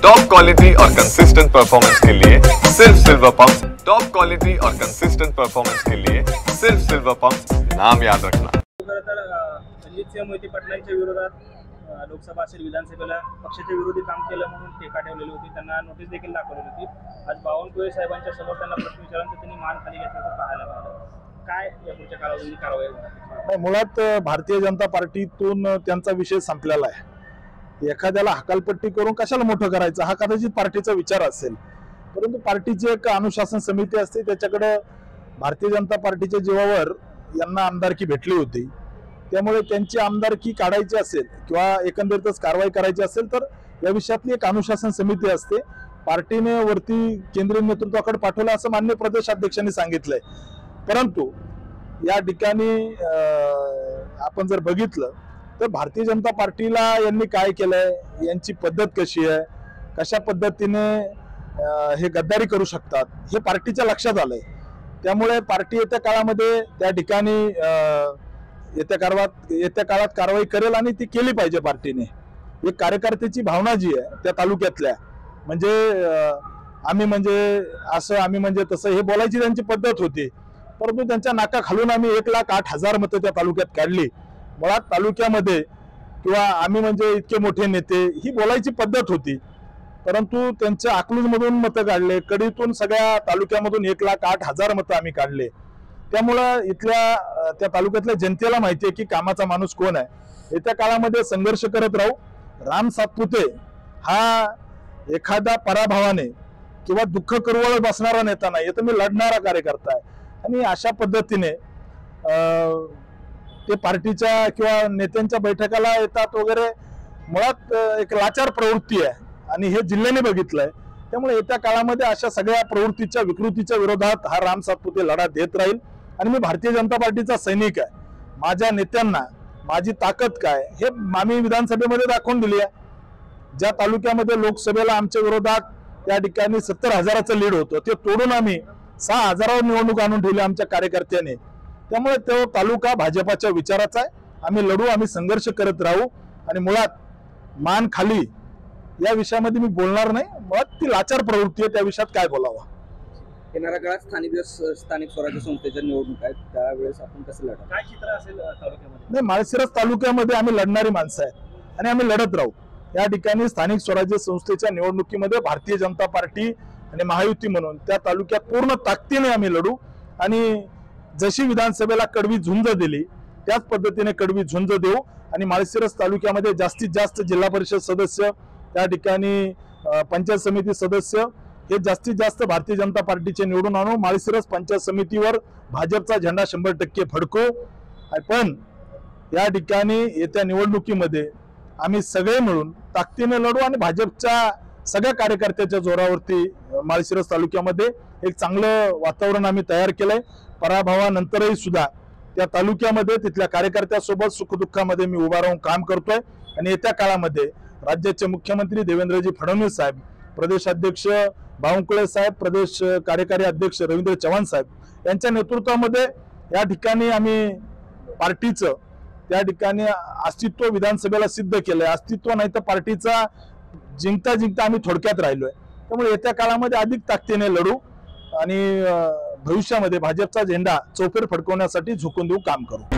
Top quality और consistent performance के लिए सिर्फ सिल्वर पंप। टॉप क्वालिटी और कंसिस्टेंट परफॉर्मेंस के लिए सिर्फ सिल्वर पंप, नाम याद रखना। रणजितसिंह मोहिते पाटलांच्या विरोधात लोकसभा असेल विधानसभेला पक्षाच्या विरोधी काम केलं म्हणून टीका ठेवलेली होती, त्यांना नोटीस देखील दाखवली होती। आज बावनकुळे साहेबांच्या समोर त्यांना प्रश्न विचारल्यानंतर त्यांनी मान खाली घेतल्याचं पाहायला मिळालं। काय या पुढच्या कालावधीची कारवाई होणार? मुळात भारतीय जनता पार्टीतून त्यांचा विषय संपलेला आहे। एखाद्याला हकालपट्टी करून कशाला मोठं करायचं हा कदाचित पार्टीचा विचार असेल, परंतु पार्टीची एक अनुशासन समिती असते, त्याच्याकडे भारतीय जनता पार्टीच्या जीवावर यांना आमदारकी भेटली होती, त्यामुळे त्यांची आमदारकी काढायची असेल किंवा एकंदरीतच कारवाई करायची असेल तर या विषयातली एक अनुशासन समिती असते। पार्टीने वरती केंद्रीय नेतृत्वाकडे पाठवलं असं माननीय प्रदेशाध्यक्षांनी सांगितलंय, परंतु या ठिकाणी आपण जर बघितलं तर भारतीय जनता पार्टीला यांनी काय केलंय, यांची पद्धत कशी आहे, कशा पद्धतीने हे गद्दारी करू शकतात हे पार्टीच्या लक्षात आलंय। त्यामुळे पार्टी येत्या काळामध्ये त्या ठिकाणी येत्या काळात कारवाई करेल आणि ती केली पाहिजे। पार्टीने एक कार्यकर्त्याची भावना जी आहे त्या तालुक्यातल्या, म्हणजे आम्ही म्हणजे असं, आम्ही म्हणजे तसं हे बोलायची त्यांची पद्धत होती, परंतु त्यांच्या नाका खालून आम्ही 1,08,000 मतं त्या तालुक्यात काढली। मुळात तालुक्यामध्ये किंवा आम्ही म्हणजे इतके मोठे नेते ही बोलायची पद्धत होती, परंतु त्यांच्या अकलूजमधून मतं काढले, कडीतून सगळ्या तालुक्यामधून 1,08,000 मतं आम्ही काढले। त्यामुळं इथल्या त्या तालुक्यातल्या जनतेला माहिती आहे की कामाचा माणूस कोण आहे। येत्या काळामध्ये संघर्ष करत राहू। राम सातपुते हा एखादा पराभवाने किंवा दुःख करवळ बसणारा नेता नाही, तर मी लढणारा कार्यकर्ता आहे आणि अशा पद्धतीने ते पार्टीच्या किंवा नेत्यांच्या बैठकाला येतात वगैरे, मुळात एक लाचार प्रवृत्ती आहे आणि हे जिल्ह्याने बघितलंय। त्यामुळे येत्या काळामध्ये अशा सगळ्या प्रवृत्तीच्या विकृतीच्या विरोधात हा राम सातपुते लढा देत राहील आणि मी भारतीय जनता पार्टीचा सैनिक आहे। माझ्या नेत्यांना माझी ताकद काय हे आम्ही विधानसभेमध्ये दाखवून दिली आहे। ज्या तालुक्यामध्ये लोकसभेला आमच्या विरोधात त्या ठिकाणी 70,000चं लीड होतं, ते तोडून आम्ही 6,000वर निवडणूक आणून ठेवली आमच्या कार्यकर्त्यांनी। त्यामुळे तो तालुका भाजपाच्या विचाराचा आहे। आम्ही लढू, आम्ही संघर्ष करत राहू आणि मुळात मान खाली या विषयामध्ये मी बोलणार नाही। मुळात ती लाचार प्रवृत्ती आहे, त्या विषयात काय बोलावं। येणाऱ्या काळात स्थानिक स्वराज्य संस्थेच्या निवडणूक आहेत, त्यावेळेस आपण कसं लढा, काय चित्र असेल तालुक्यामध्ये? नाही, माळशिरस तालुक्यामध्ये आम्ही लढणारी माणसं आहेत आणि आम्ही लढत राहू। या ठिकाणी स्थानिक स्वराज्य संस्थेच्या निवडणुकीमध्ये भारतीय जनता पार्टी आणि महायुती म्हणून त्या तालुक्यात पूर्ण ताकदीने आम्ही लढू आणि जशी विधानसभेला कडवी झुंज दिली त्याच पद्धतीने कडवी झुंज देऊ आणि माळशिरस तालुक्यामध्ये जास्तीत जास्त जिल्हा परिषद सदस्य, त्या ठिकाणी पंचायत समिती सदस्य हे जास्तीत जास्त भारतीय जनता पार्टीचे निवडून आणू। माळशिरस पंचायत समितीवर भाजपचा झेंडा 100% फडकू। पण या ठिकाणी येत्या निवडणुकीमध्ये आम्ही सगळे मिळून ताकदीने लढू आणि भाजपच्या सगळ्या कार्यकर्त्याच्या जोरावरती माळशिरस तालुक्यामध्ये एक चांगलं वातावरण आम्ही तयार केलंय। पराभवानंतरही सुद्धा त्या तालुक्यामध्ये तिथल्या कार्यकर्त्यासोबत सुखदुःखामध्ये मी उभा राहून काम करतोय आणि येत्या काळामध्ये राज्याचे मुख्यमंत्री देवेंद्रजी फडणवीस साहेब, प्रदेशाध्यक्ष बावनकुळे साहेब, प्रदेश कार्यकारी अध्यक्ष रवींद्र चव्हाण साहेब यांच्या नेतृत्वामध्ये या ठिकाणी आम्ही पार्टीचं त्या ठिकाणी अस्तित्व विधानसभेला सिद्ध केलंय। अस्तित्व नाही तर पार्टीचा जिंकता आम्ही थोडक्यात राहिलोय। त्यामुळे येत्या काळामध्ये अधिक ताकदीने लढू आणि भविष्यामध्ये भाजपचा झेंडा चौफेर फडकवण्यासाठी झुकून देऊ काम करू।